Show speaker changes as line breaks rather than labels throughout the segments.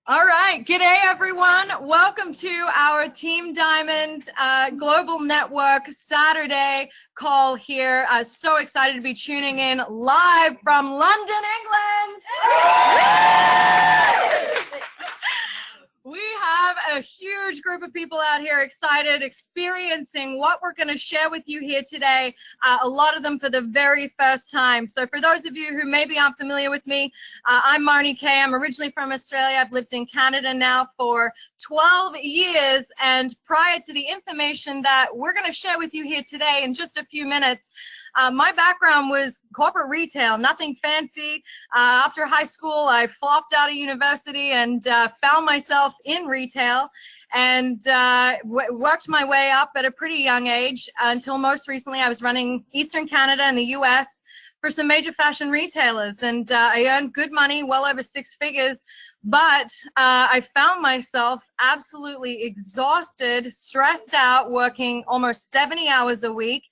All right, g'day everyone. Welcome to our Team Diamond Global Network Saturday call here. So excited to be tuning in live from London, England. We have a huge group of people out here excited, experiencing what we're going to share with you here today, a lot of them for the very first time. So for those of you who maybe aren't familiar with me, I'm Marnie Kay. I'm originally from Australia. I've lived in Canada now for 12 years, and prior to the information that we're going to share with you here today in just a few minutes, my background was corporate retail, nothing fancy. After high school, I flopped out of university and found myself in retail and worked my way up at a pretty young age until most recently I was running Eastern Canada and the US for some major fashion retailers, and I earned good money, well over 6 figures. But I found myself absolutely exhausted, stressed out, working almost 70 hours a week,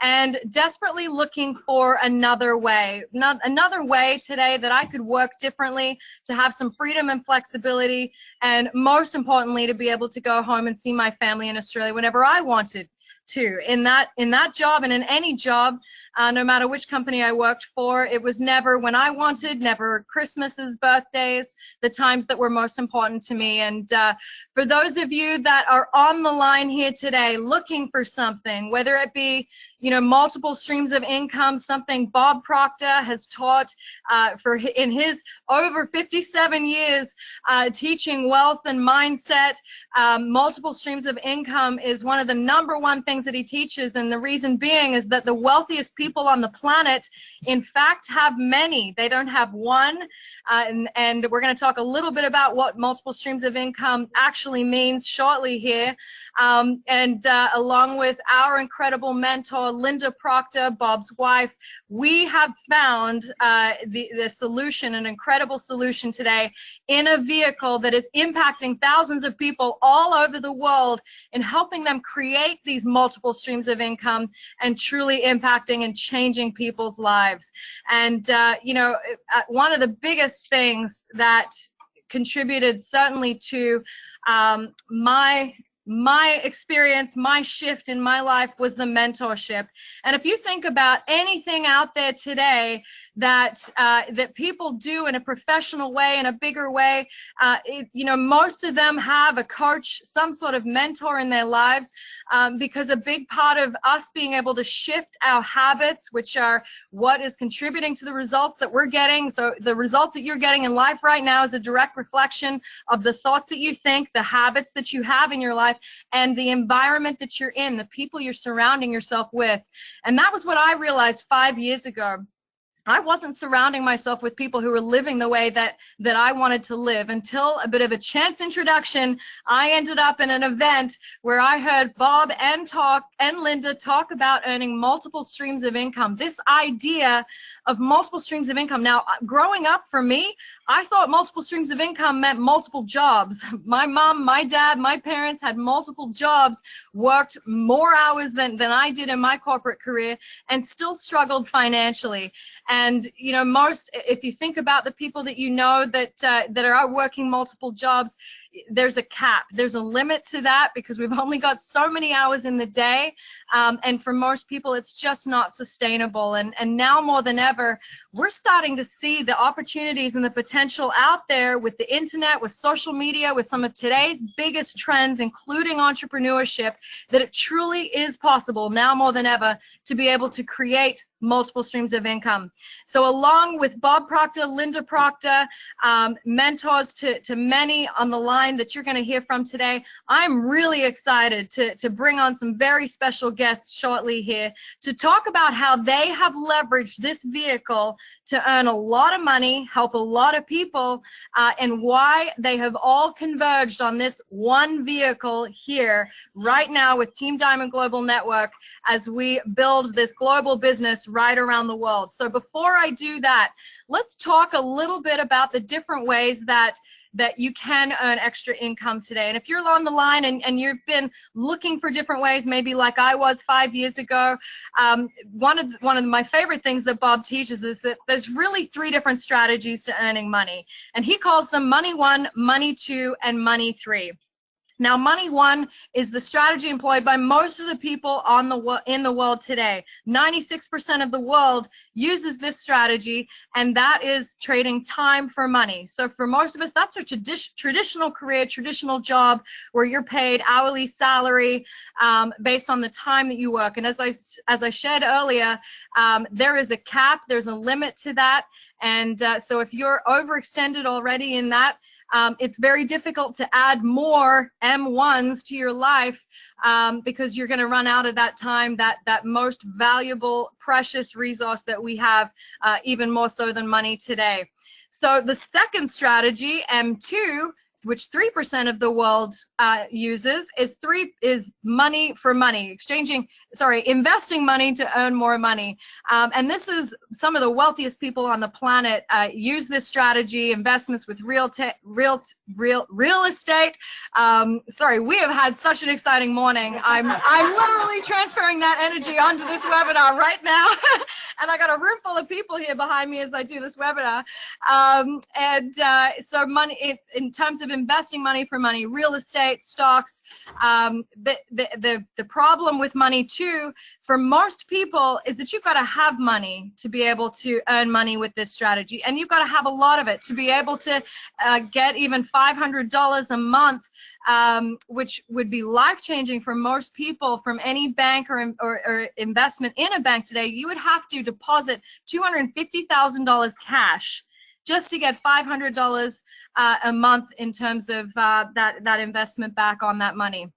and desperately looking for another way today that I could work differently, to have some freedom and flexibility, and most importantly, to be able to go home and see my family in Australia whenever I wanted to. In that job and in any job, no matter which company I worked for, it was never when I wanted, never Christmases, birthdays, the times that were most important to me. And for those of you that are on the line here today looking for something, whether it be multiple streams of income, something Bob Proctor has taught in his over 57 years teaching wealth and mindset, multiple streams of income is one of the #1 things that he teaches, and the reason being is that the wealthiest people on the planet, in fact, have many. They don't have one, and we're going to talk a little bit about what multiple streams of income actually means shortly here, and along with our incredible mentor, Linda Proctor, Bob's wife, we have found the solution, an incredible solution today, in a vehicle that is impacting thousands of people all over the world and helping them create these multiple streams of income and truly impacting and changing people's lives. And one of the biggest things that contributed certainly to my experience, my shift in my life, was the mentorship. And if you think about anything out there today that people do in a professional way, in a bigger way, most of them have a coach, some sort of mentor in their lives, because a big part of us being able to shift our habits, which are what is contributing to the results that we're getting. So the results that you're getting in life right now is a direct reflection of the thoughts that you think, the habits that you have in your life, and the environment that you're in, the people you're surrounding yourself with. And that was what I realized 5 years ago. I wasn't surrounding myself with people who were living the way that I wanted to live, until a bit of a chance introduction. I ended up in an event where I heard Bob and Linda talk about earning multiple streams of income, this idea of multiple streams of income. Now, growing up for me, I thought multiple streams of income meant multiple jobs. My mom, my dad, my parents had multiple jobs, worked more hours than I did in my corporate career, and still struggled financially. And if you think about the people that that are working multiple jobs, there's a cap, there's a limit to that, because we've only got so many hours in the day, and for most people it's just not sustainable. And now more than ever, we're starting to see the opportunities and the potential out there with the internet, with social media, with some of today's biggest trends, including entrepreneurship, that it truly is possible now more than ever to be able to create multiple streams of income. So along with Bob Proctor, Linda Proctor, mentors to many on the line that you're going to hear from today, I'm really excited to bring on some very special guests shortly here to talk about how they have leveraged this vehicle to earn a lot of money, help a lot of people, and why they have all converged on this one vehicle here right now with Team Diamond Global Network as we build this global business right around the world. So before I do that, let's talk a little bit about the different ways that that you can earn extra income today. And if you're on the line and you've been looking for different ways, maybe like I was 5 years ago, one of my favorite things that Bob teaches is that there's really 3 different strategies to earning money. And he calls them Money 1, Money 2, and Money 3. Now, Money 1 is the strategy employed by most of the people in the world today. 96% of the world uses this strategy, and that is trading time for money. So for most of us, that's a traditional career, traditional job where you're paid hourly salary based on the time that you work. And as I shared earlier, there is a cap, there's a limit to that. And so if you're overextended already in that, it's very difficult to add more M1s to your life because you're going to run out of that time, that most valuable, precious resource that we have, even more so than money today. So the second strategy, M2, which 3% of the world uses, is money for money, investing money to earn more money. And this is some of the wealthiest people on the planet use this strategy, investments with real estate. Sorry, we have had such an exciting morning. I'm literally transferring that energy onto this webinar right now. And I got a room full of people here behind me as I do this webinar. So money, in terms of investing money for money, real estate, stocks, the problem with money too, for most people, is that you've got to have money to be able to earn money with this strategy. And you've got to have a lot of it to be able to get even $500 a month, which would be life-changing for most people from any bank or investment in a bank today. You would have to deposit $250,000 cash just to get $500 a month in terms of that investment back on that money.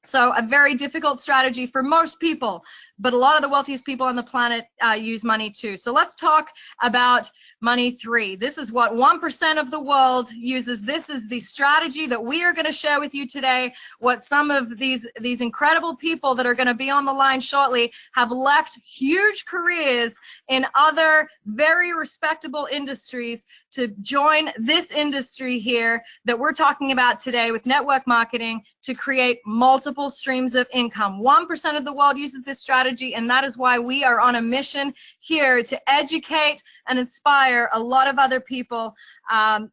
So a very difficult strategy for most people, but a lot of the wealthiest people on the planet use money too. So let's talk about money 3. This is what 1% of the world uses. This is the strategy that we are going to share with you today. What some of these incredible people that are going to be on the line shortly have left huge careers in other very respectable industries to join this industry here that we're talking about today with network marketing to create multiple streams of income. 1% of the world uses this strategy, and that is why we are on a mission here to educate and inspire a lot of other people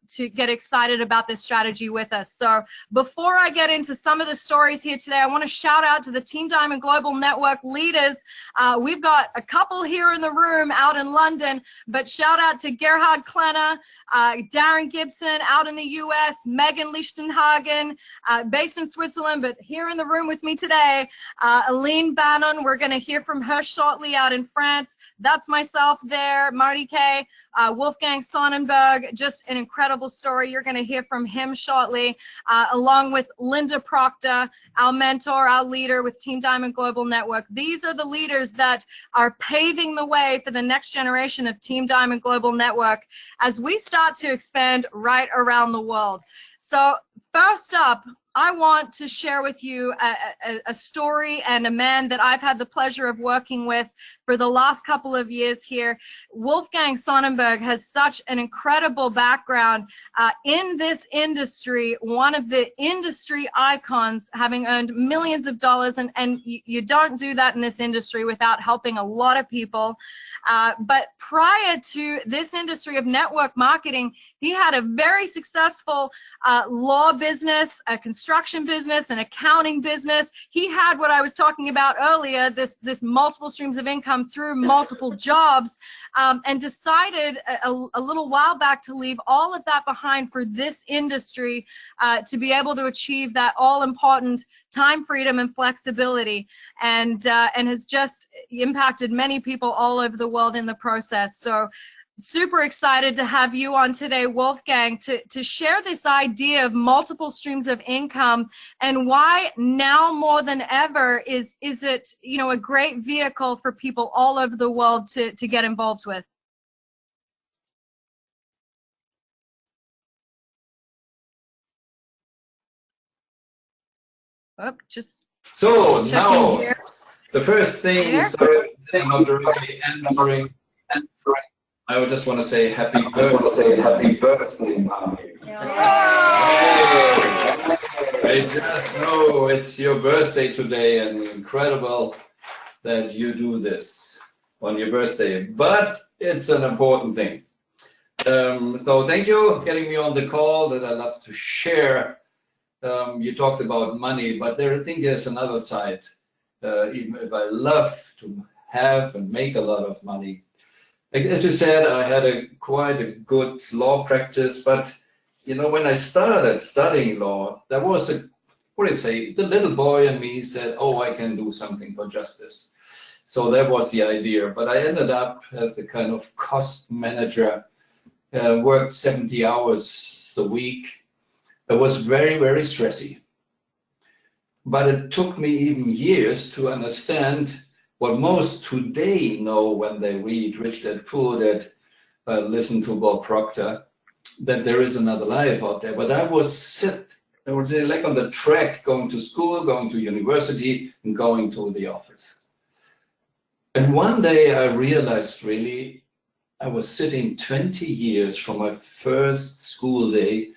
to get excited about this strategy with us. So before I get into some of the stories here today, I want to shout out to the Team Diamond Global Network leaders. We've got a couple here in the room out in London, but shout out to Gerhard Klenner, Darren Gibson out in the US, Megan Lichtenhagen, based in Switzerland, but here in the room with me today, Aline Bannon. We're going to hear from her shortly out in France. That's myself there, Marty K, Wolfgang Sonnenberg, just an incredible story. You're going to hear from him shortly, along with Linda Proctor, our mentor, our leader with Team Diamond Global Network. These are the leaders that are paving the way for the next generation of Team Diamond Global Network as we start to expand right around the world. So first up, I want to share with you a story and a man that I've had the pleasure of working with for the last couple of years here. Wolfgang Sonnenberg has such an incredible background in this industry, one of the industry icons, having earned millions of dollars, and you don't do that in this industry without helping a lot of people. But prior to this industry of network marketing, he had a very successful law business, a construction business, an accounting business. He had what I was talking about earlier, this multiple streams of income through multiple jobs, and decided a little while back to leave all of that behind for this industry to be able to achieve that all-important time freedom and flexibility, and has just impacted many people all over the world in the process. So super excited to have you on today, Wolfgang, to share this idea of multiple streams of income and why now more than ever is it, you know, a great vehicle for people all over the world to get involved with. Oh, just
so now
here.
The first thing is I would just want to say happy birthday.
Oh,
I just know it's your birthday today, and incredible that you do this on your birthday, but it's an important thing. So thank you for getting me on the call that I love to share. You talked about money, but I think there's another side. Even if I love to have and make a lot of money. Like, as you said, I had quite a good law practice, but you know, when I started studying law, there was what do you say, the little boy in me said, oh, I can do something for justice. So that was the idea. But I ended up as a kind of cost manager, worked 70 hours a week. It was very, very stressy. But it took me even years to understand what most today know when they read Rich Dad Poor Dad, listen to Bob Proctor, that there is another life out there. But I was like on the track, going to school, going to university, and going to the office. And one day I realized really I was sitting 20 years from my first school day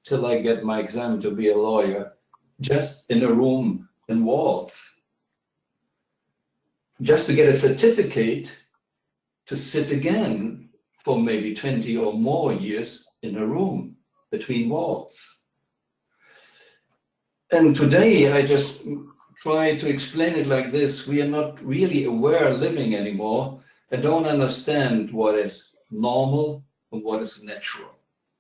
till I get my exam to be a lawyer, just in a room in walls, just to get a certificate to sit again for maybe 20 or more years in a room between walls. And today I just try to explain it like this. We are not really aware living anymore and don't understand what is normal and what is natural.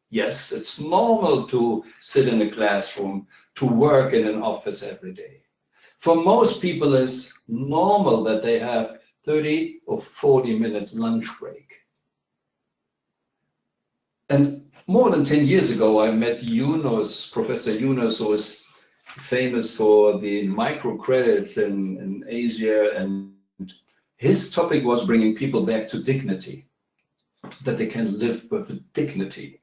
Yes, it's normal to sit in a classroom, to work in an office every day. For most people, it's normal that they have 30 or 40 minutes lunch break. And more than 10 years ago, I met Yunus, Professor Yunus, who is famous for the microcredits in Asia. And his topic was bringing people back to dignity, that they can live with dignity.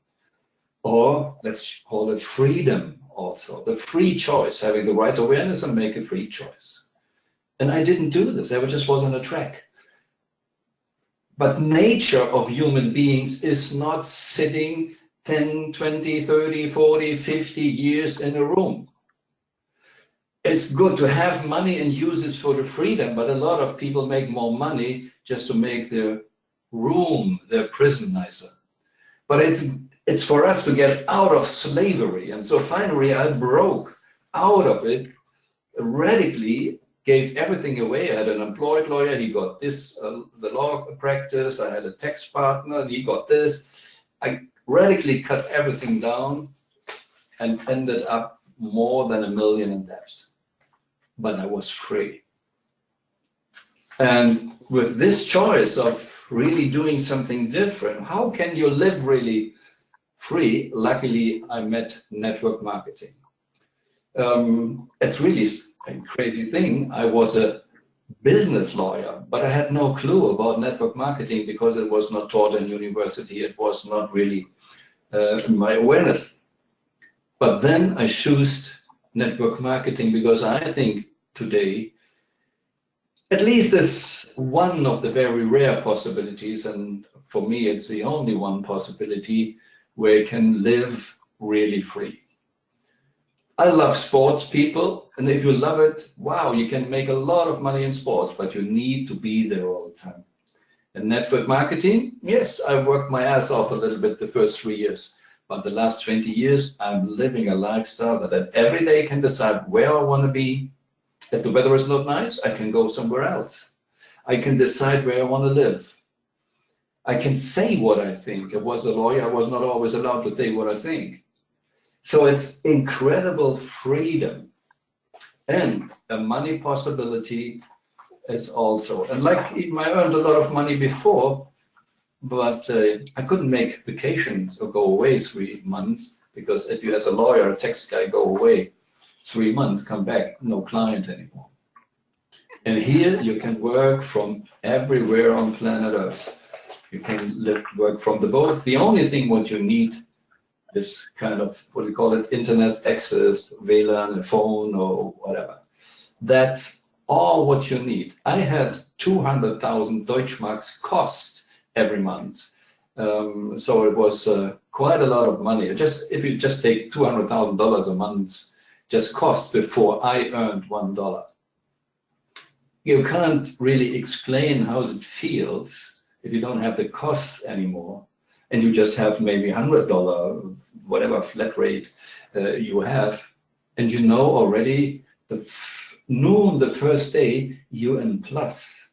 Or let's call it freedom also, the free choice, having the right awareness and make a free choice. And I didn't do this, I just was on a track. But nature of human beings is not sitting 10, 20, 30, 40, 50 years in a room. It's good to have money and use it for the freedom, but a lot of people make more money just to make their room, their prison nicer. But it's for us to get out of slavery. And so finally I broke out of it, radically gave everything away. I had an employed lawyer, he got this, the law practice. I had a tax partner, and he got this. I radically cut everything down and ended up more than $1 million in debts. But I was free. And with this choice of really doing something different, how can you live really free? Luckily, I met network marketing. It's really a crazy thing. I was a business lawyer, but I had no clue about network marketing because it was not taught in university. It was not really my awareness. But then I chose network marketing because I think today, at least it's one of the very rare possibilities, and for me it's the only one possibility where you can live really free. I love sports people, and if you love it, wow, you can make a lot of money in sports, but you need to be there all the time. And network marketing, yes, I worked my ass off a little bit the first 3 years, but the last 20 years, I'm living a lifestyle that I every day can decide where I want to be. If the weather is not nice, I can go somewhere else. I can decide where I want to live. I can say what I think. I was a lawyer, I was not always allowed to say what I think. So it's incredible freedom. And a money possibility is also, and like even I earned a lot of money before, but I couldn't make vacations or go away 3 months, because if you as a lawyer, a tax guy, go away 3 months, come back, no client anymore. And here you can work from everywhere on planet Earth. You can work from the boat. The only thing what you need is kind of, what do you call it, internet access, WLAN, a phone or whatever. That's all what you need. I had 200,000 Deutschmarks cost every month. So it was quite a lot of money. If you just take $200,000 a month, just cost before I earned $1. You can't really explain how it feels if you don't have the costs anymore, and you just have maybe $100, whatever flat rate you have, and you know already noon the first day you're in plus.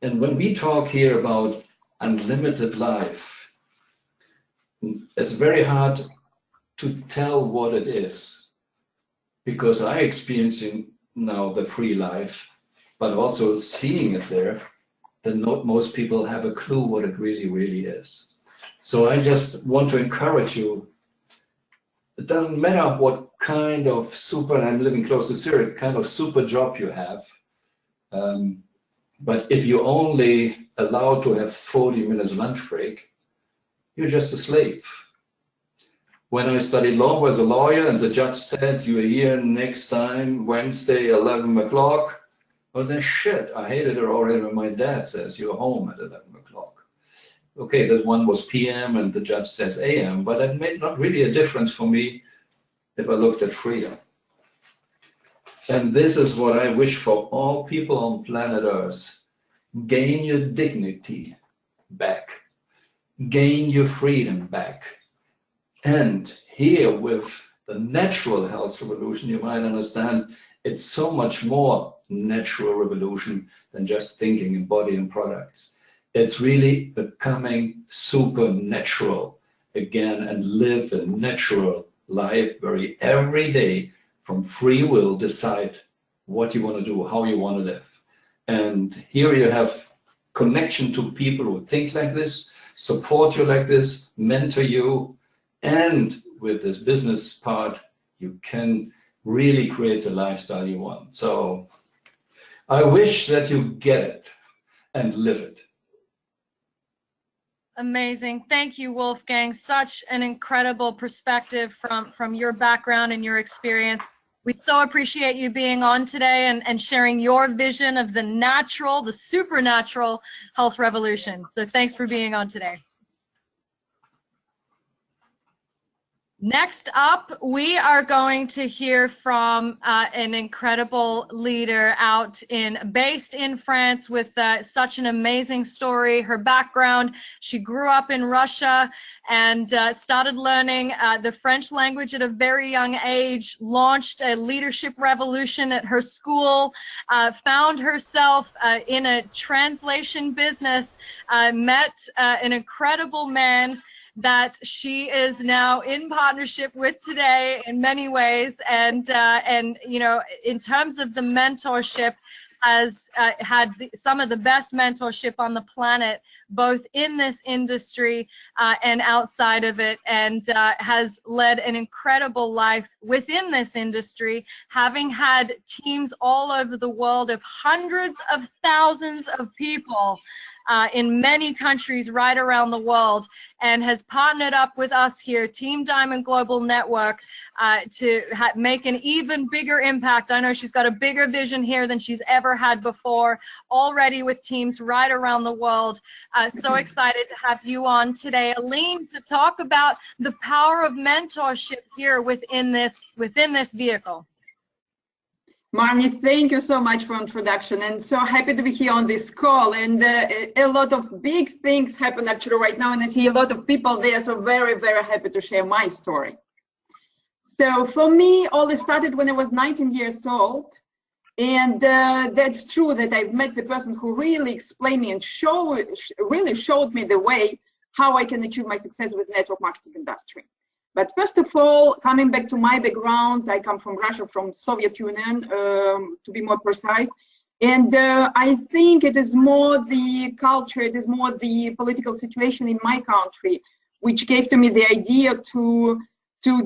And when we talk here about unlimited life, it's very hard to tell what it is, because I'm experiencing now the free life, but also seeing it there, that not most people have a clue what it really is. So I just want to encourage you. It doesn't matter what kind of super, and I'm living close to Zurich, kind of super job you have, but if you're only allowed to have 40 minutes lunch break, you're just a slave. When I studied law, I was a lawyer, and the judge said, "You are here next time, Wednesday, 11 o'clock." I was like, shit, I hated it already when my dad says, "You're home at 11 o'clock. Okay, that one was PM, and the judge says AM, but it made not really a difference for me if I looked at freedom. And this is what I wish for all people on planet Earth. Gain your dignity back. Gain your freedom back. And here with the natural health revolution, you might understand it's so much more natural revolution than just thinking in body and products. It's really becoming supernatural again and live a natural life where you every day from free will decide what you want to do, how you want to live. And here you have connection to people who think like this, support you like this, mentor you, and with this business part, you can really create the lifestyle you want. So I wish that you get it and live it.
Amazing. Thank you, Wolfgang. Such an incredible perspective from your background and your experience. We so appreciate you being on today and sharing your vision of the natural, the supernatural health revolution. So thanks for being on today. Next up, we are going to hear from an incredible leader based in France with such an amazing story. Her background, she grew up in Russia and started learning the French language at a very young age, launched a leadership revolution at her school, found herself in a translation business, met an incredible man that she is now in partnership with today in many ways, and you know, in terms of the mentorship, has had some of the best mentorship on the planet, both in this industry and outside of it, and has led an incredible life within this industry, having had teams all over the world of hundreds of thousands of people in many countries right around the world, and has partnered up with us here, Team Diamond Global Network, to make an even bigger impact. I know she's got a bigger vision here than she's ever had before, already with teams right around the world. So excited to have you on today, Aline, to talk about the power of mentorship here within this vehicle.
Marnie, thank you so much for introduction, and so happy to be here on this call. And a lot of big things happen actually right now, and I see a lot of people there, so very, very happy to share my story. So for me, all this started when I was 19 years old, and that's true that I've met the person who really explained me and really showed me the way how I can achieve my success with network marketing industry. But first of all, coming back to my background, I come from Russia, from Soviet Union, to be more precise. And I think it is more the culture, it is more the political situation in my country, which gave to me the idea to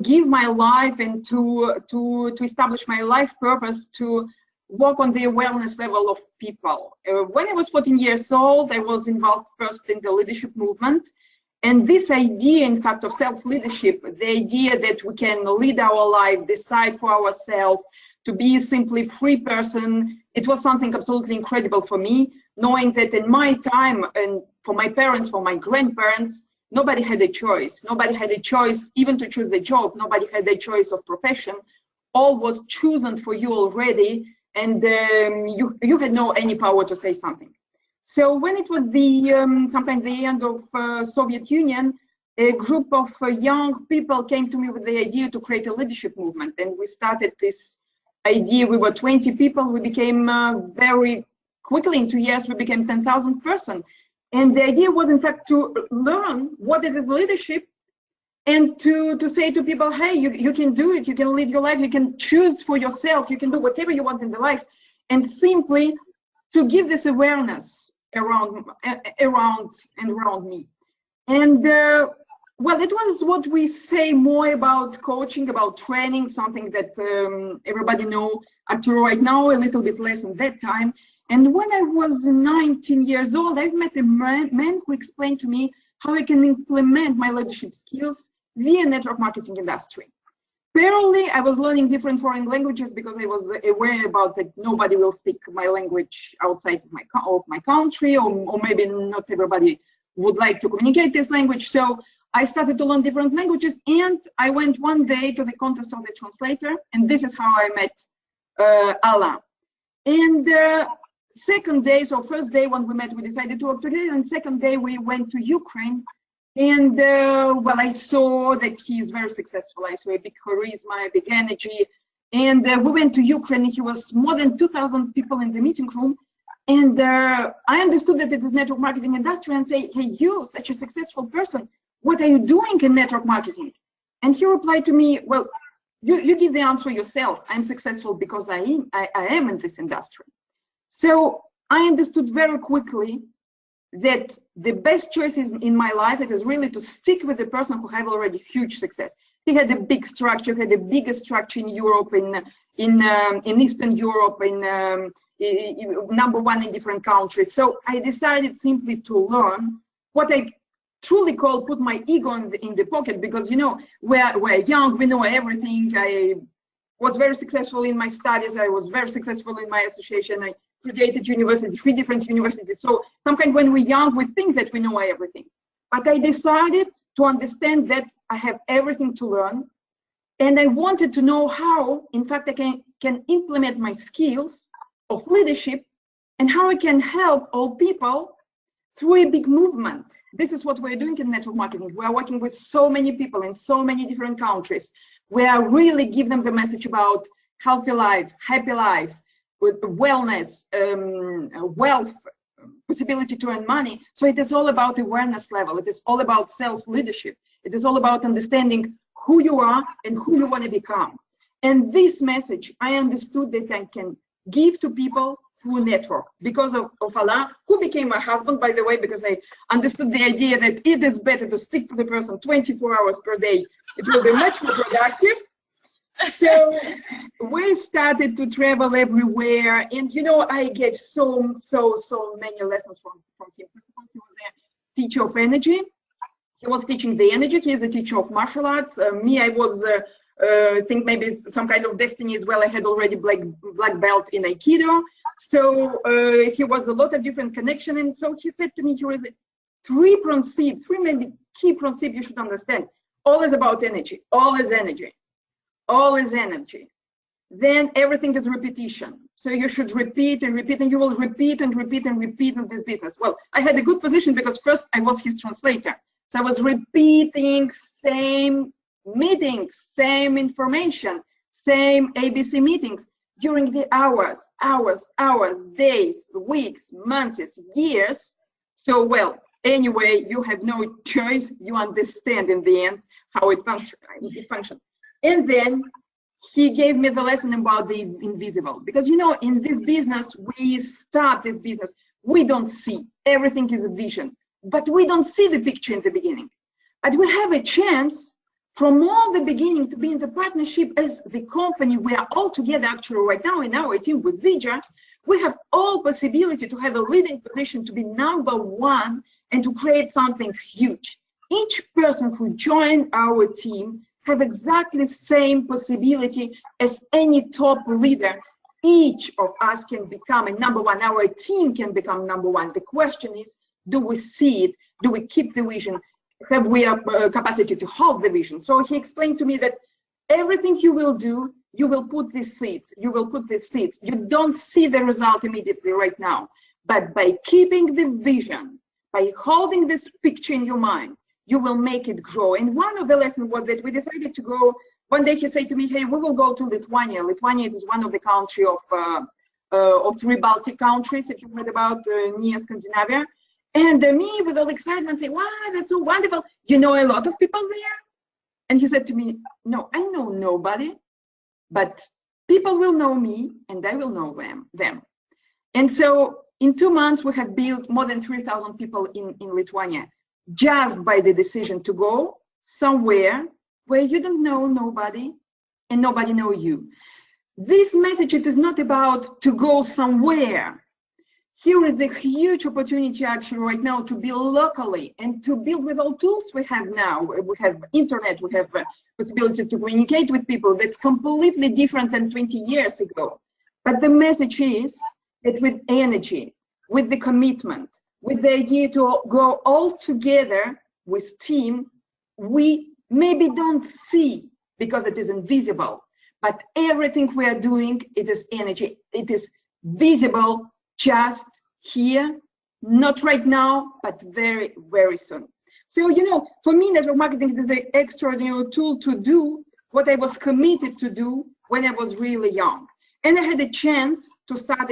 give my life and to establish my life purpose, to work on the awareness level of people. When I was 14 years old, I was involved first in the leadership movement. And this idea, in fact, of self-leadership, the idea that we can lead our life, decide for ourselves, to be simply free person, it was something absolutely incredible for me, knowing that in my time, and for my parents, for my grandparents, Nobody had a choice. Nobody had a choice even to choose the job. Nobody had a choice of profession. All was chosen for you already, and you had no any power to say something. So when it was sometime the end of Soviet Union, a group of young people came to me with the idea to create a leadership movement, and we started this idea. We were 20 people. We became very quickly, in 2 years, we became 10,000 person. And the idea was, in fact, to learn what it is leadership, and to say to people, hey, you can do it, you can lead your life, you can choose for yourself, you can do whatever you want in the life, and simply to give this awareness around me. And well, it was what we say more about coaching, about training, something that everybody know up to right now, a little bit less in that time. And when I was 19 years old, I've met a man who explained to me how I can implement my leadership skills via network marketing industry. Parallelly, I was learning different foreign languages because I was aware about that nobody will speak my language outside of my country, or maybe not everybody would like to communicate this language. So I started to learn different languages, and I went one day to the contest of the translator, and this is how I met Alain. And second day, so first day when we met, we decided to work together, and second day we went to Ukraine. And well, I saw that he is very successful. I saw a big charisma, a big energy. And we went to Ukraine. He was more than 2,000 people in the meeting room. And I understood that it is network marketing industry, and say, hey, you, such a successful person, what are you doing in network marketing? And he replied to me, well, you give the answer yourself. I'm successful because I am in this industry. So I understood very quickly that the best choices in my life, it is really to stick with the person who have already huge success. He had a big structure, had the biggest structure in Europe, in Eastern Europe, number one in different countries. So I decided simply to learn what I truly call put my ego in the pocket, because you know we're young, we know everything. I was very successful in my studies. I was very successful in my association. I graduated university, 3 different universities. So sometimes when we're young, we think that we know everything. But I decided to understand that I have everything to learn, and I wanted to know how, in fact, I can implement my skills of leadership, and how I can help all people through a big movement. This is what we're doing in network marketing. We are working with so many people in so many different countries. We are really give them the message about healthy life, happy life, with wellness, wealth, possibility to earn money. So it is all about awareness level. It is all about self-leadership. It is all about understanding who you are and who you want to become. And this message, I understood that I can give to people through network because of Alain, who became my husband, by the way, because I understood the idea that it is better to stick to the person 24 hours per day. It will be much more productive. So we started to travel everywhere, and you know, I gave so many lessons from him. First of all, he was a teacher of energy. He was teaching the energy. He is a teacher of martial arts. Me, I was I think maybe some kind of destiny as well. I had already black belt in Aikido. So he was a lot of different connection. And so he said to me, here is a three maybe key principles you should understand. All is about energy. All is energy. All is energy. Then everything is repetition. So you should repeat and repeat, and you will repeat and repeat and repeat in this business. Well, I had a good position because first I was his translator. So I was repeating same meetings, same information, same ABC meetings during the hours, days, weeks, months, years. So, well, anyway, you have no choice. You understand in the end how it functions. And then he gave me the lesson about the invisible, because you know, in this business, we start this business, we don't see, everything is a vision, but we don't see the picture in the beginning. But we have a chance from all the beginning to be in the partnership as the company. We are all together actually right now in our team with Zija. We have all possibility to have a leading position, to be number one, and to create something huge. Each person who joined our team have exactly the same possibility as any top leader. Each of us can become a number one. Our team can become number one. The question is, do we see it? Do we keep the vision? have we capacity to hold the vision? So he explained to me that everything you will do, you will put these seeds. You will put these seeds. You don't see the result immediately right now, but by keeping the vision, by holding this picture in your mind, you will make it grow. And one of the lessons was that we decided to go. One day he said to me, "Hey, we will go to Lithuania. Lithuania is one of the country of 3 Baltic countries, if you heard about near Scandinavia." And me, with all excitement, say, "Wow, that's so wonderful. You know a lot of people there?" And he said to me, "No, I know nobody, but people will know me and I will know them." And so in 2 months, we have built more than 3,000 people in Lithuania, just by the decision to go somewhere where you don't know nobody and nobody know you. This message, it is not about to go somewhere. Here is a huge opportunity actually right now to build locally and to build with all tools we have now. We have internet, we have possibility to communicate with people that's completely different than 20 years ago. But the message is that with energy, with the commitment, with the idea to go all together with team, we maybe don't see because it is invisible, but everything we are doing, it is energy. It is visible just here, not right now, but very, very soon. So, you know, for me, network marketing is an extraordinary tool to do what I was committed to do when I was really young. And I had a chance to start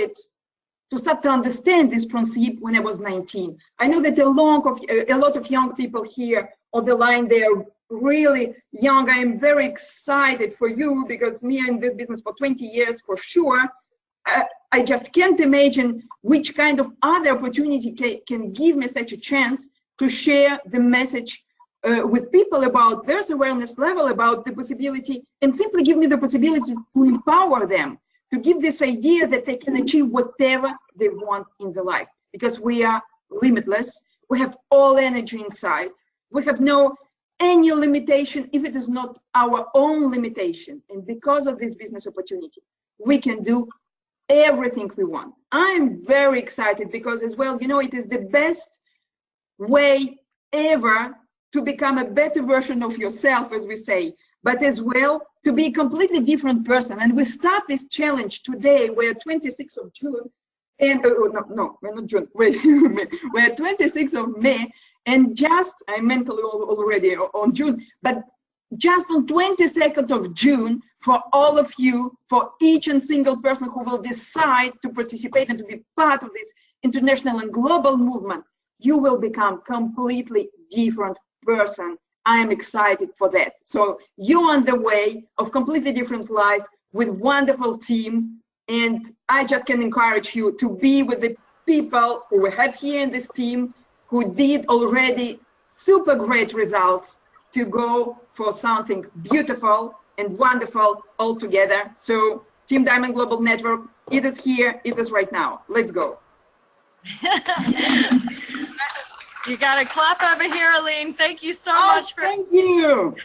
to understand this principle when I was 19. I know that a lot of young people here on the line, they are really young. I am very excited for you because me in this business for 20 years for sure. I just can't imagine which kind of other opportunity can give me such a chance to share the message with people about their awareness level, about the possibility, and simply give me the possibility to empower them, to give this idea that they can achieve whatever they want in their life, because we are limitless. We have all energy inside. We have no any limitation if it is not our own limitation. And because of this business opportunity, we can do everything we want. I'm very excited because as well, you know, it is the best way ever to become a better version of yourself, as we say, but as well to be a completely different person. And we start this challenge today. We're 26th of June, and no, we're not June. We're 26th of May, and just I mentally already on June, but just on 22nd of June, for all of you, for each and single person who will decide to participate and to be part of this international and global movement, you will become completely different person. I am excited for that. So you're on the way of completely different life with wonderful team. And I just can encourage you to be with the people who we have here in this team who did already super great results to go for something beautiful and wonderful all together. So Team Diamond Global Network, it is here, it is right now. Let's go.
You got a clap over here, Aline. Thank you so much for.
Thank you.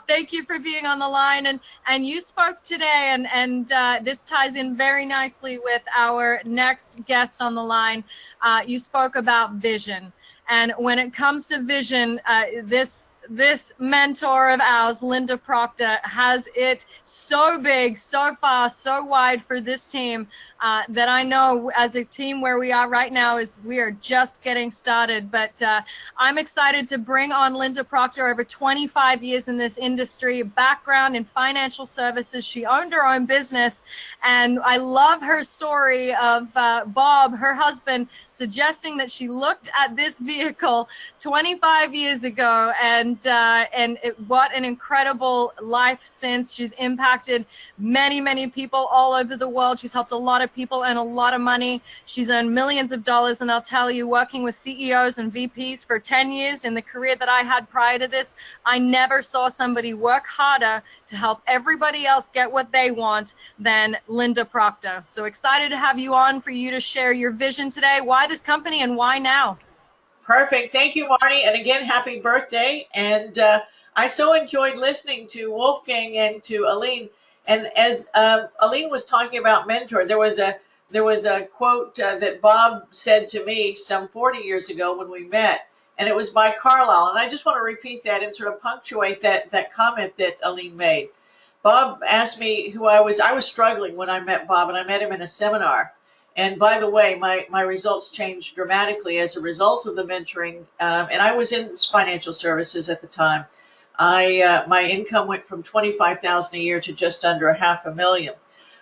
Thank you for being on the line, and you spoke today, and this ties in very nicely with our next guest on the line. You spoke about vision, and when it comes to vision, this mentor of ours, Linda Proctor, has it so big, so far, so wide for this team that I know as a team where we are right now is we are just getting started. But I'm excited to bring on Linda Proctor, over 25 years in this industry, background in financial services. She owned her own business, and I love her story of Bob, her husband, suggesting that she looked at this vehicle 25 years ago, and what an incredible life since. She's impacted many, many people all over the world. She's helped a lot of people earn a lot of money. She's earned millions of dollars, and I'll tell you, working with CEOs and VPs for 10 years in the career that I had prior to this, I never saw somebody work harder to help everybody else get what they want than Linda Proctor. So excited to have you on for you to share your vision today. Why this company and why now?
Perfect. Thank you, Marty. And again, happy birthday. And I so enjoyed listening to Wolfgang and to Aline. And as Aline was talking about mentor, there was a quote that Bob said to me some 40 years ago when we met. and it was by Carlisle. And I just want to repeat that and sort of punctuate that comment that Aline made. Bob asked me who I was. I was struggling when I met Bob, and I met him in a seminar. And by the way, my results changed dramatically as a result of the mentoring. And I was in financial services at the time. My income went from $25,000 a year to just under $500,000.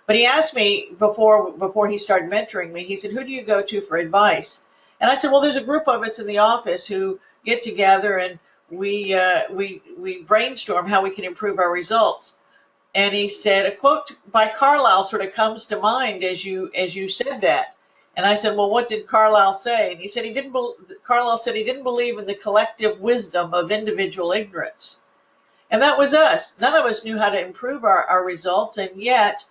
But he asked me before he started mentoring me, he said, who do you go to for advice? And I said, well, there's a group of us in the office who get together and we brainstorm how we can improve our results. And he said, a quote by Carlisle sort of comes to mind as you said that. And I said, well, what did Carlisle say? And he said Carlisle said he didn't believe in the collective wisdom of individual ignorance. And that was us. None of us knew how to improve our results, and yet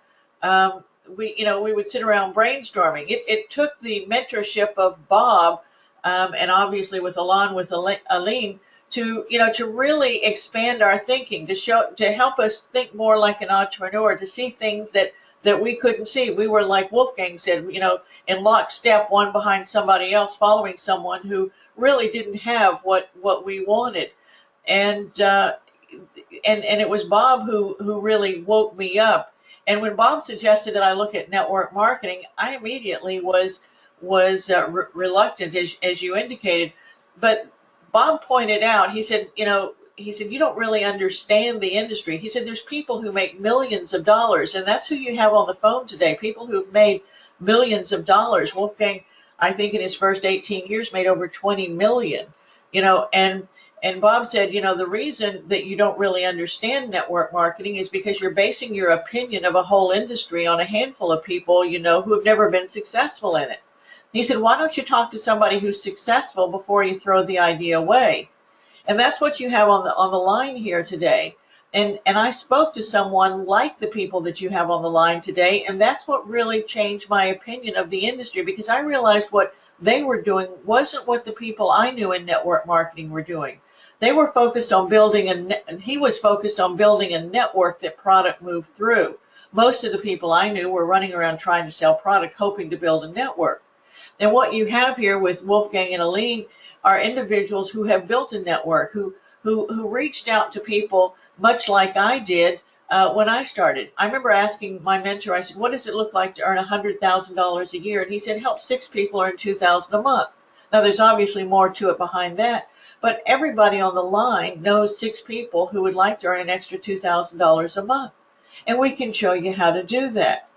we would sit around brainstorming. It took the mentorship of Bob and obviously with Aline to really expand our thinking, to help us think more like an entrepreneur, to see things that we couldn't see. We were, like Wolfgang said, in lockstep, one behind somebody else, following someone who really didn't have what we wanted. And it was Bob who really woke me up. And when Bob suggested that I look at network marketing, I immediately was reluctant, as you indicated. But Bob pointed out, he said, you don't really understand the industry. He said, there's people who make millions of dollars, and that's who you have on the phone today, people who've made millions of dollars. Wolfgang, I think in his first 18 years, made over 20 million, and Bob said, the reason that you don't really understand network marketing is because you're basing your opinion of a whole industry on a handful of people, who have never been successful in it. He said, why don't you talk to somebody who's successful before you throw the idea away? And that's what you have on the line here today. And I spoke to someone like the people that you have on the line today, and that's what really changed my opinion of the industry, because I realized what they were doing wasn't what the people I knew in network marketing were doing. They were focused on he was focused on building a network that product moved through. Most of the people I knew were running around trying to sell product, hoping to build a network. And what you have here with Wolfgang and Aline are individuals who have built a network, who reached out to people much like I did when I started. I remember asking my mentor, I said, what does it look like to earn $100,000 a year? And he said, help 6 people earn $2,000 a month. Now, there's obviously more to it behind that, but everybody on the line knows 6 people who would like to earn an extra $2,000 a month. And we can show you how to do that.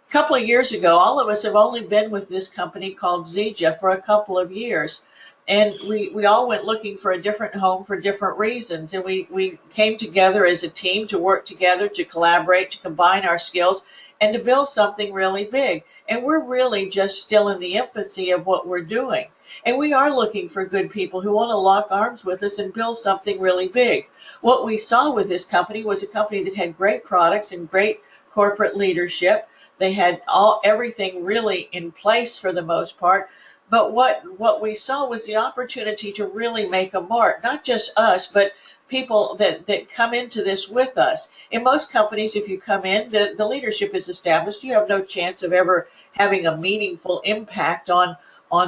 A couple of years ago, all of us have only been with this company called Zija for a couple of years. And we all went looking for a different home for different reasons. And we came together as a team to work together, to collaborate, to combine our skills, and to build something really big. And we're really just still in the infancy of what we're doing. And we are looking for good people who want to lock arms with us and build something really big. What we saw with this company was a company that had great products and great corporate leadership. They had everything really in place for the most part. But what we saw was the opportunity to really make a mark, not just us, but people that come into this with us. In most companies, if you come in, the leadership is established. You have no chance of ever having a meaningful impact on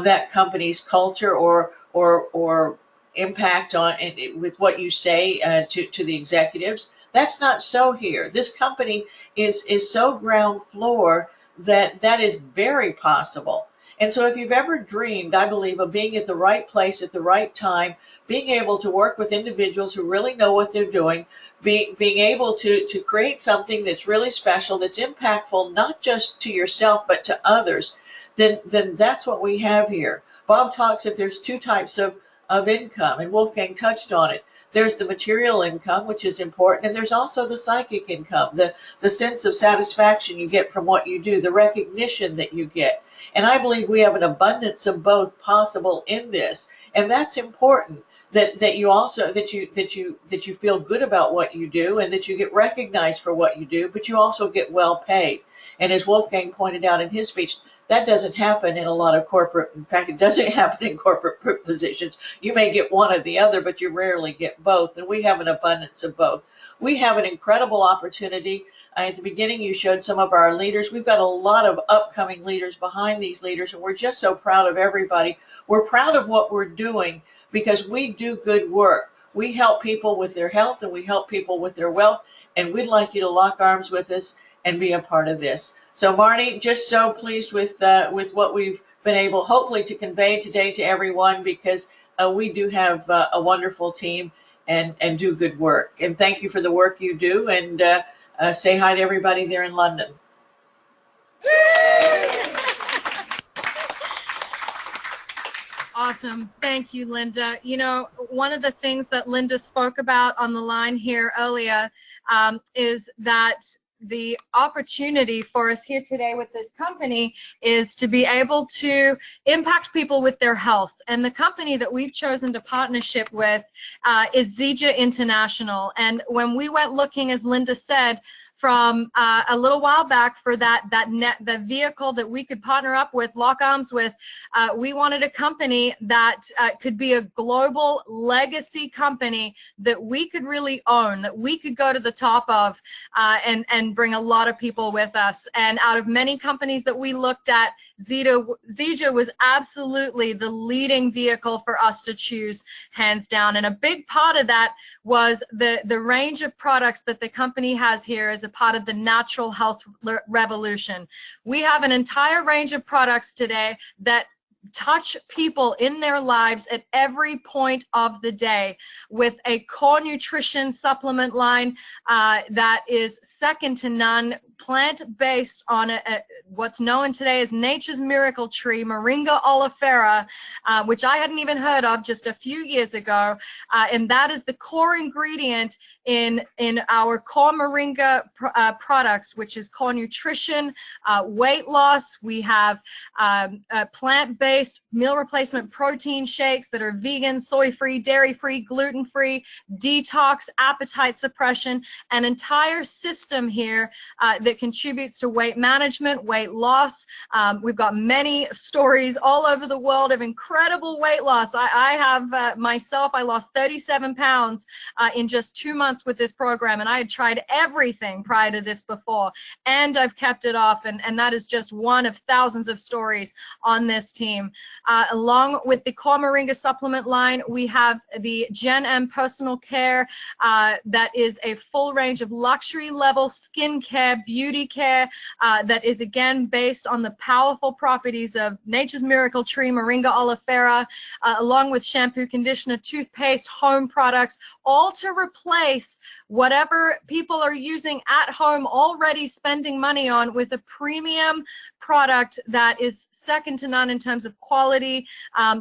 that company's culture or impact on with what you say to the executives. That's not so here. This company is so ground floor that is very possible. And so if you've ever dreamed, I believe, of being at the right place at the right time, being able to work with individuals who really know what they're doing, being able to create something that's really special, that's impactful, not just to yourself, but to others, then that's what we have here. Bob talks that there's 2 types of income, and Wolfgang touched on it. There's the material income, which is important, and there's also the psychic income, the sense of satisfaction you get from what you do, the recognition that you get. And I believe we have an abundance of both possible in this, and that's important. That you feel good about what you do, and that you get recognized for what you do, but you also get well paid. And as Wolfgang pointed out in his speech, that doesn't happen in a lot of corporate. In fact, it doesn't happen in corporate positions. You may get one or the other, but you rarely get both. And we have an abundance of both. We have an incredible opportunity. At the beginning, you showed some of our leaders. We've got a lot of upcoming leaders behind these leaders, and we're just so proud of everybody. We're proud of what we're doing, because we do good work. We help people with their health and we help people with their wealth, and we'd like you to lock arms with us and be a part of this. So Marnie, just so pleased with what we've been able hopefully to convey today to everyone, because we do have a wonderful team and do good work. And thank you for the work you do, and say hi to everybody there in London.
Awesome. Thank you, Linda. You know, one of the things that Linda spoke about on the line here earlier is that the opportunity for us here today with this company is to be able to impact people with their health. And the company that we've chosen to partnership with is Zija International. And when we went looking, as Linda said, from a little while back for the vehicle that we could partner up with, lock arms with, we wanted a company that could be a global legacy company that we could really own, that we could go to the top of, and bring a lot of people with us. And out of many companies that we looked at, Zija was absolutely the leading vehicle for us to choose, hands down. And a big part of that was the range of products that the company has here as a part of the natural health revolution. We have an entire range of products today that touch people in their lives at every point of the day, with a core nutrition supplement line that is second to none, plant-based on what's known today as nature's miracle tree, Moringa oleifera, which I hadn't even heard of just a few years ago, and that is the core ingredient in our core Moringa products, which is core nutrition, weight loss. We have plant-based meal replacement protein shakes that are vegan, soy-free, dairy-free, gluten-free, detox, appetite suppression, an entire system here that contributes to weight management, weight loss. We've got many stories all over the world of incredible weight loss. I have myself, I lost 37 pounds in just 2 months with this program, and I had tried everything prior to this before, and I've kept it off, and that is just one of thousands of stories on this team. Along with the core Moringa supplement line, we have the Gen M personal care that is a full range of luxury level skincare, beauty care that is again based on the powerful properties of nature's miracle tree, Moringa oleifera, along with shampoo, conditioner, toothpaste, home products, all to replace whatever people are using at home, already spending money on, with a premium product that is second to none in terms of quality,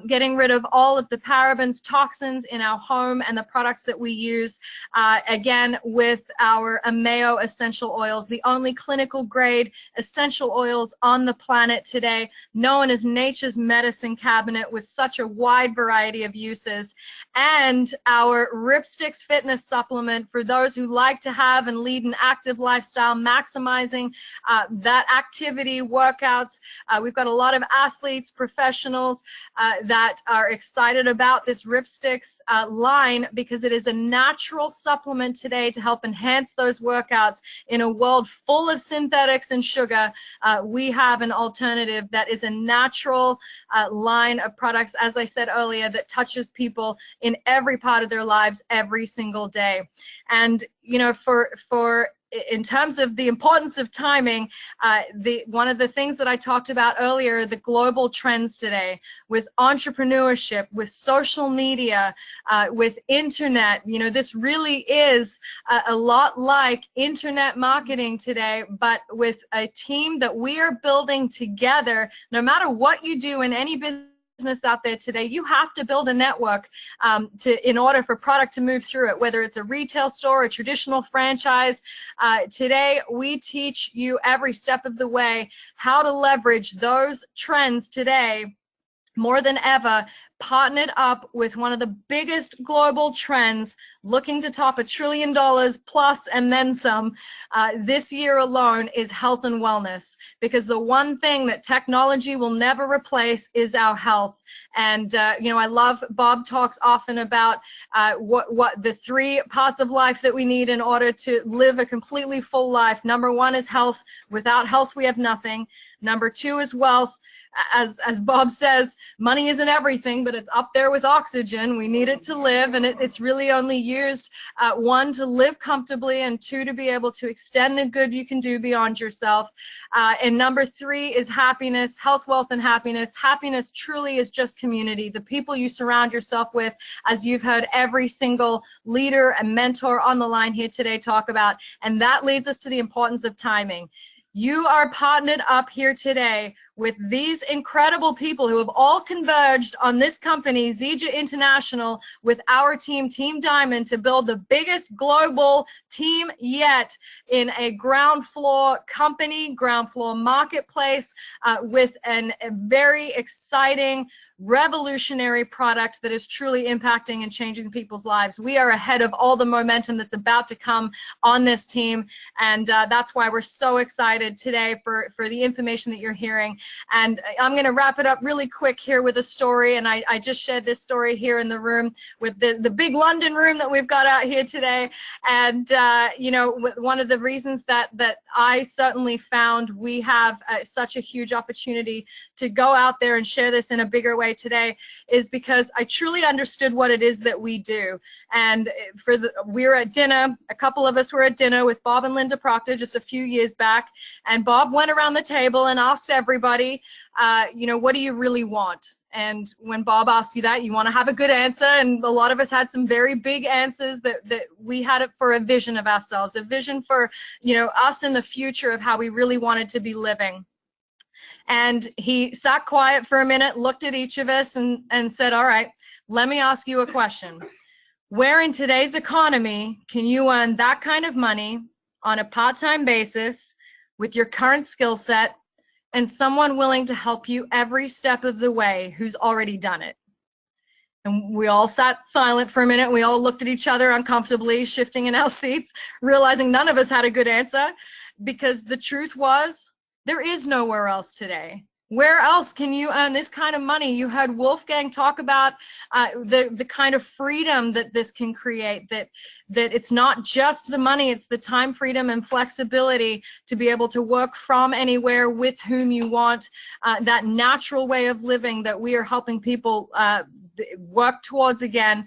getting rid of all of the parabens, toxins in our home and the products that we use, again with our Ameo essential oils, the only clinical grade essential oils on the planet today, known as nature's medicine cabinet, with such a wide variety of uses, and our Ripsticks fitness supplement for those who like to have and lead an active lifestyle, maximizing that activity, workouts. We've got a lot of athletes, professionals that are excited about this Ripsticks line, because it is a natural supplement today to help enhance those workouts in a world full of synthetics and sugar. We have an alternative that is a natural line of products, as I said earlier, that touches people in every part of their lives every single day. And you know, in terms of the importance of timing, one of the things that I talked about earlier, the global trends today with entrepreneurship, with social media, with internet, you know, this really is a lot like internet marketing today, but with a team that we are building together. No matter what you do in any business out there today, you have to build a network in order for product to move through it, whether it's a retail store, a traditional franchise. Today, we teach you every step of the way how to leverage those trends today more than ever, partnered up with one of the biggest global trends, looking to top $1 trillion plus and then some this year alone, is health and wellness. Because the one thing that technology will never replace is our health. And you know, I love, Bob talks often about what the 3 parts of life that we need in order to live a completely full life. Number 1 is health. Without health, we have nothing. Number 2 is wealth. As Bob says, money isn't everything, but it's up there with oxygen. We need it to live, and it's really only used, one, to live comfortably, and two, to be able to extend the good you can do beyond yourself. And number three is happiness, health, wealth, and happiness. Happiness truly is just community, the people you surround yourself with, as you've heard every single leader and mentor on the line here today talk about. And that leads us to the importance of timing. You are partnered up here today with these incredible people who have all converged on this company, Zija International, with our team, Team Diamond, to build the biggest global team yet in a ground floor company, ground floor marketplace, with a very exciting, revolutionary product that is truly impacting and changing people's lives. We are ahead of all the momentum that's about to come on this team, and that's why we're so excited today for the information that you're hearing. And I'm going to wrap it up really quick here with a story, and I just shared this story here in the room with the big London room that we've got out here today. And you know, one of the reasons that I certainly found we have such a huge opportunity to go out there and share this in a bigger way today is because I truly understood what it is that we do. And we were at dinner, a couple of us were at dinner with Bob and Linda Proctor just a few years back, and Bob went around the table and asked everybody, you know, what do you really want? And when Bob asks you that, you want to have a good answer, and a lot of us had some very big answers that we had it for a vision of ourselves, a vision for, you know, us in the future of how we really wanted to be living. And he sat quiet for a minute, looked at each of us and said, all right, let me ask you a question. Where in today's economy can you earn that kind of money on a part-time basis with your current skill set and someone willing to help you every step of the way who's already done it? And we all sat silent for a minute. We all looked at each other uncomfortably, shifting in our seats, realizing none of us had a good answer, because the truth was, there is nowhere else today. Where else can you earn this kind of money? You heard Wolfgang talk about the kind of freedom that this can create, that it's not just the money, it's the time freedom and flexibility to be able to work from anywhere with whom you want, that natural way of living that we are helping people work towards again.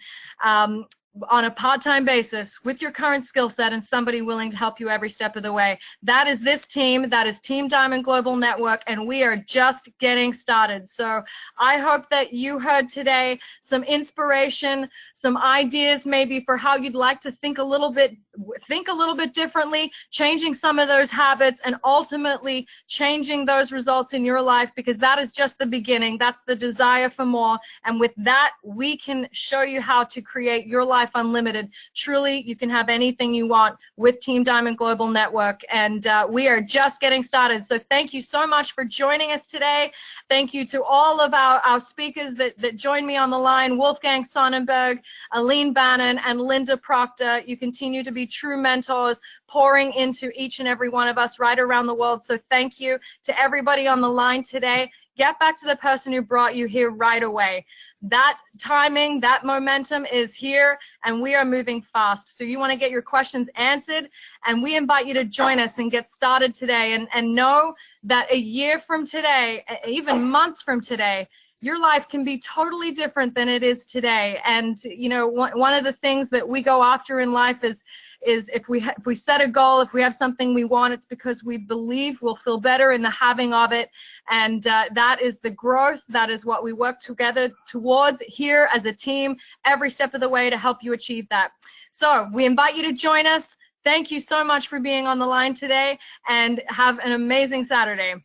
On a part-time basis with your current skill set and somebody willing to help you every step of the way. That is this team. That is Team Diamond Global Network, and we are just getting started. So I hope that you heard today some inspiration, some ideas maybe for how you'd like to think a little bit differently, changing some of those habits, and ultimately changing those results in your life, because that is just the beginning. That's the desire for more. And with that, we can show you how to create your life unlimited. Truly, you can have anything you want with Team Diamond Global Network, and we are just getting started. So thank you so much for joining us today. Thank you to all of our speakers that joined me on the line, Wolfgang Sonnenberg, Aline Bannon, and Linda Proctor. You continue to be true mentors, pouring into each and every one of us right around the world. So thank you to everybody on the line today. Get back to the person who brought you here right away. That timing, that momentum is here, and we are moving fast. So you want to get your questions answered, and we invite you to join us and get started today, and know that a year from today, even months from today, your life can be totally different than it is today. And you know, one of the things that we go after in life is if we set a goal, if we have something we want, it's because we believe we'll feel better in the having of it. And that is the growth. That is what we work together towards here as a team every step of the way to help you achieve that. So we invite you to join us. Thank you so much for being on the line today, and have an amazing Saturday.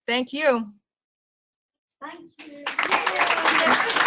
Thank you.
Thank you.